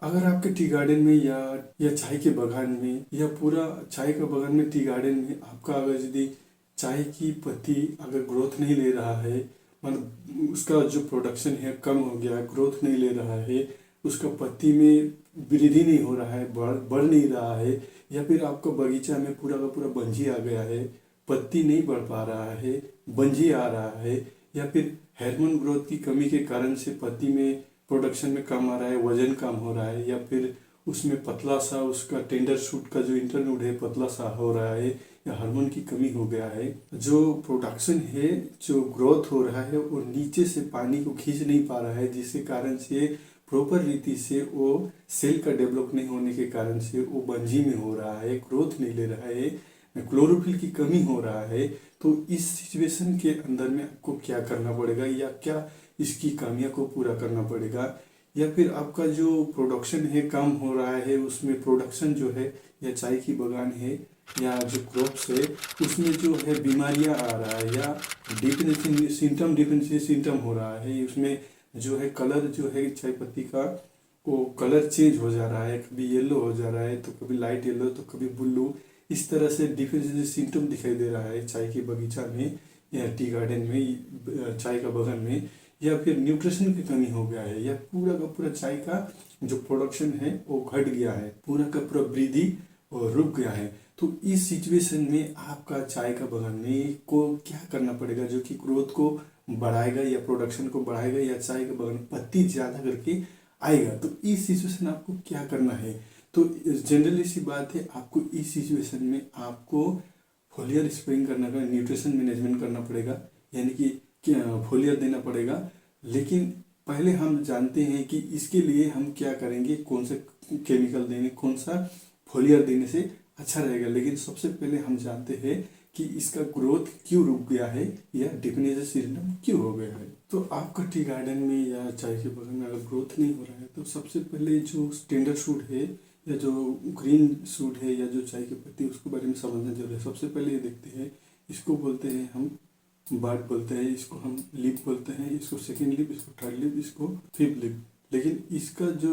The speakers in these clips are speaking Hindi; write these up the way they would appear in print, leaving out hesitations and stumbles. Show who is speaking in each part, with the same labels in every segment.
Speaker 1: अगर आपके टी गार्डन में या चाय के बागान में या पूरा चाय का बागान में टी गार्डन में आपका अगर यदि चाय की पत्ती अगर ग्रोथ नहीं ले रहा है, मतलब उसका जो प्रोडक्शन है कम हो गया, ग्रोथ नहीं ले रहा है, उसका पत्ती में वृद्धि नहीं हो रहा है, बढ़ नहीं रहा है, या फिर आपका बगीचा में पूरा का पूरा बंजी आ गया है, पत्ती नहीं बढ़ पा रहा है, बंजी आ रहा है, या फिर हार्मोन ग्रोथ की कमी के कारण से पत्ती में प्रोडक्शन में कम आ रहा है, वजन कम हो रहा है, या फिर उसमें पतला सा उसका टेंडर शूट का जो इंटरनोड है पतला सा हो रहा है, या हार्मोन की कमी हो गया है, जो प्रोडक्शन है, जो ग्रोथ हो रहा है वो नीचे से पानी को खींच नहीं पा रहा है, जिसके कारण से प्रॉपर रीति से वो सेल का डेवलप नहीं होने के कारण से वो बंजी में हो रहा है, ग्रोथ नहीं ले रहा है, क्लोरोफिल की कमी हो रहा है। तो इस सिचुएशन के अंदर में आपको क्या करना पड़ेगा, या क्या इसकी खामियों को पूरा करना पड़ेगा, या फिर आपका जो प्रोडक्शन है कम हो रहा है, उसमें प्रोडक्शन जो है या चाय की बागान है या जो क्रॉप्स है उसमें जो है बीमारियां आ रहा है, या डिफरेंशियल सिम्टम हो रहा है, उसमें जो है कलर जो है चाय पत्ती का वो कलर चेंज हो जा रहा है, कभी येलो हो जा रहा है तो कभी लाइट येलो तो कभी ब्लू, इस तरह से डिफरेंशियल सिम्टम दिखाई दे रहा है चाय के बगीचा में या टी गार्डन में, चाय का बागान में, या फिर न्यूट्रिशन की कमी हो गया है, या पूरा का पूरा चाय का जो प्रोडक्शन है वो घट गया है, पूरा का पूरा वृद्धि रुक गया है। तो इस सिचुएशन में आपका चाय का बागान में को क्या करना पड़ेगा जो कि ग्रोथ को बढ़ाएगा या प्रोडक्शन को बढ़ाएगा या चाय का बागान पत्ती ज़्यादा करके आएगा। तो इस सिचुएशन में आपको क्या करना है, तो जनरली सी बात है, आपको इस सिचुएशन में आपको फोलियर स्प्रेइंग करना का न्यूट्रिशन मैनेजमेंट करना पड़ेगा, यानी कि फोलियर देना पड़ेगा। लेकिन पहले हम जानते हैं कि इसके लिए हम क्या करेंगे, कौन सा केमिकल देने, कौन सा फोलियर देने से अच्छा रहेगा। लेकिन सबसे पहले हम जानते हैं कि इसका ग्रोथ क्यों रुक गया है या डिफिनेशन सिस्टम क्यों हो गया है। तो आपका टी गार्डन में या चाय के बागान में अगर ग्रोथ नहीं हो रहा है तो सबसे पहले जो टेंडर शूट है या जो ग्रीन शूट है या जो चाय की पत्ती उसके बारे में समझना जरूरी है। सबसे पहले ये देखते हैं, इसको बोलते हैं हम बार्ड बोलते हैं, इसको हम लिप बोलते हैं, इसको सेकेंड लिप, इसको थर्ड लिप, इसको फिफ्थ लिप। लेकिन इसका जो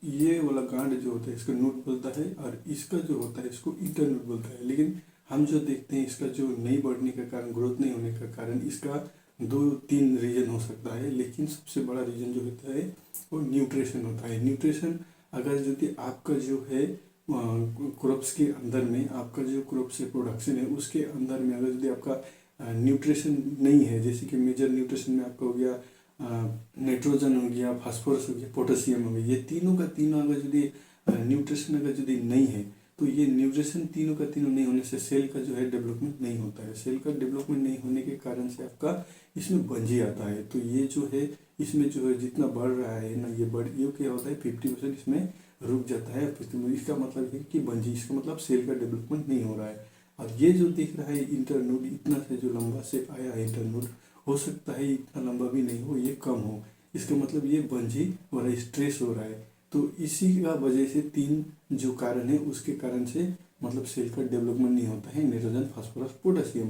Speaker 1: ये वाला गांड जो होता है इसको नूट बोलता है, और इसका जो होता है इसको इंटरनूट बोलता है। लेकिन हम जो देखते हैं इसका जो नहीं बढ़ने का कारण, ग्रोथ नहीं होने का कारण इसका 2-3 रीजन हो सकता है। लेकिन सबसे बड़ा रीजन जो होता है वो न्यूट्रिशन होता है। न्यूट्रिशन अगर यदि आपका जो है क्रॉप्स के अंदर में, आपका जो क्रॉप से प्रोडक्शन है उसके अंदर में अगर यदि आपका न्यूट्रिशन नहीं है, जैसे कि मेजर न्यूट्रिशन में आपका हो गया नाइट्रोजन हो गया, फास्फोरस हो गया, पोटेशियम हो गया, ये तीनों का तीनों अगर यदि न्यूट्रिशन अगर यदि नहीं है तो ये न्यूट्रिशन तीनों का तीनों नहीं होने से सेल का जो है डेवलपमेंट नहीं होता है। सेल का डेवलपमेंट नहीं होने के कारण से आपका इसमें बंजी आता है। तो ये जो है इसमें जो है जितना बढ़ रहा है ना, ये क्या होता है 50% इसमें रुक जाता है। इसका मतलब है कि बंजी, इसका मतलब सेल का डेवलपमेंट नहीं हो रहा है। और ये जो दिख रहा है इंटरनोड, इतना से जो लंबा से आया है इंटरनोड, हो सकता है इतना लंबा भी नहीं हो, ये कम हो, इसका मतलब ये बंजी और स्ट्रेस हो रहा है। तो इसी का वजह से 3 जो कारण है उसके कारण से मतलब सेल का डेवलपमेंट नहीं होता है, नाइट्रोजन, फास्फोरस, पोटेशियम।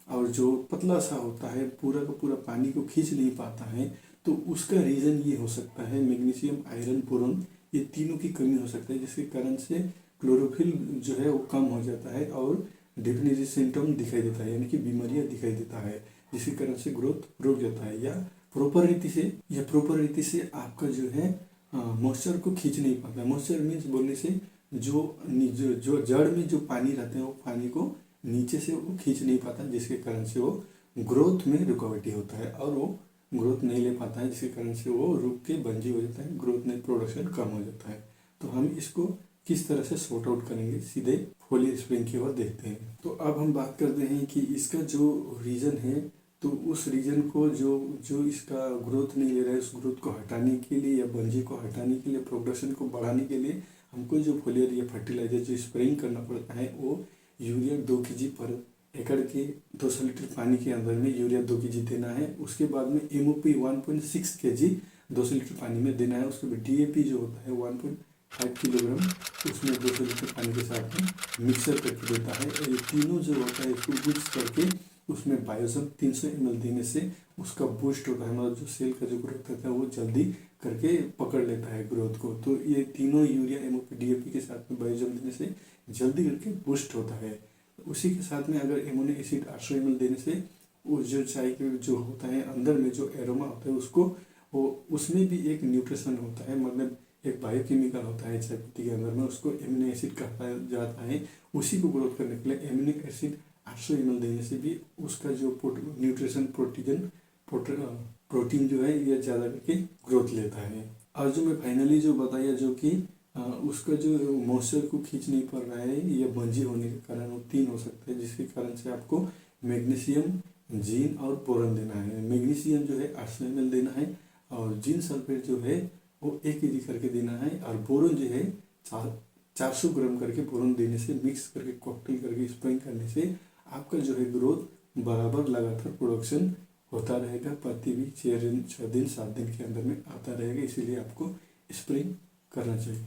Speaker 1: और जो पतला सा होता है पूरा का पूरा पानी को खींच नहीं पाता है, तो उसका रीज़न ये हो सकता है मैग्नीशियम, आयरन, बोरोन, ये तीनों की कमी हो सकता है, जिसके कारण से क्लोरोफिल जो है वो कम हो जाता है और डिफिनेटिव सिम्टम दिखाई देता है, यानी कि बीमारियां दिखाई देता है, जिसके कारण से ग्रोथ रुक जाता है। या प्रॉपर रीति से आपका जो है मॉइस्चर को खींच नहीं पाता। मॉइस्चर मीन्स बोलने से जो जड़ में जो पानी रहते हैं वो पानी को नीचे से वो खींच नहीं पाता, जिसके कारण से वो ग्रोथ में रुकावटी होता है और वो ग्रोथ नहीं ले पाता है, जिसके कारण से वो रुक के बंजी हो जाता है, ग्रोथ नहीं, प्रोडक्शन कम हो जाता है। तो हम इसको किस तरह से सॉर्ट आउट करेंगे, सीधे फोलियर स्प्रेइंग की ओर देखते हैं। तो अब हम बात करते हैं कि इसका जो रीज़न है, तो उस रीजन को जो इसका ग्रोथ नहीं ले रहा है उस ग्रोथ को हटाने के लिए या बंजी को हटाने के लिए, प्रोडक्शन को बढ़ाने के लिए हमको जो फोलियर या फर्टिलाइजर जो स्प्रेइंग करना पड़ता है वो यूरिया 2 kg पर एकड़ के 200 लीटर पानी के अंदर में यूरिया 2 kg देना है। उसके बाद में MOP 1.6 kg 200 लीटर पानी में देना है। उसके बाद DAP जो होता है 1.5 किलोग्राम उसमें 200 लीटर पानी के साथ में मिक्सर करके देता है। ये तीनों जो होता है इसको मिक्स करके उसमें बायोसम 300 ml देने से उसका बूस्ट होता है, मतलब जो सेल का जो ग्रोथ होता है वो जल्दी करके पकड़ लेता है ग्रोथ को। तो ये तीनों यूरिया, एमओपी, डीएपी के साथ में बायोजम देने से जल्दी करके बूस्ट होता है। उसी के साथ में अगर एमोनो एसिड 800 ml देने से वो जो चाय के जो होता है अंदर में जो एरोमा होता है उसको वो उसमें भी एक न्यूट्रिशन होता है, मतलब एक बायोकेमिकल होता है चाय पत्ती के अंदर में, उसको एमिनो एसिड कहा जाता है। उसी को ग्रोथ करने के लिए एमिनो एसिड 800 ml देने से भी उसका जो न्यूट्रिशन प्रोटीन जो है ये ज़्यादा करके ग्रोथ लेता है। और जो मैं फाइनली जो बताया जो कि उसका जो मॉइस्चर को खींच नहीं पड़ रहा है या बंजी होने के कारण, वो 3 हो सकते हैं, जिसके कारण से आपको मैग्नीशियम, जिंक और बोरन देना है। मैग्नीशियम जो है 800 ml देना है और जिंक सल्फेट जो है वो 1 kg करके देना है और बोरन जो है 400 ग्राम करके बोरन देने से मिक्स करके कॉकटेल करके स्प्रेइंग करने से आपका जो है ग्रोथ बराबर लगातार प्रोडक्शन होता रहेगा। पत्ती भी 6 दिन 7 दिन के अंदर में आता रहेगा, इसीलिए आपको स्प्रेइंग करना चाहिए।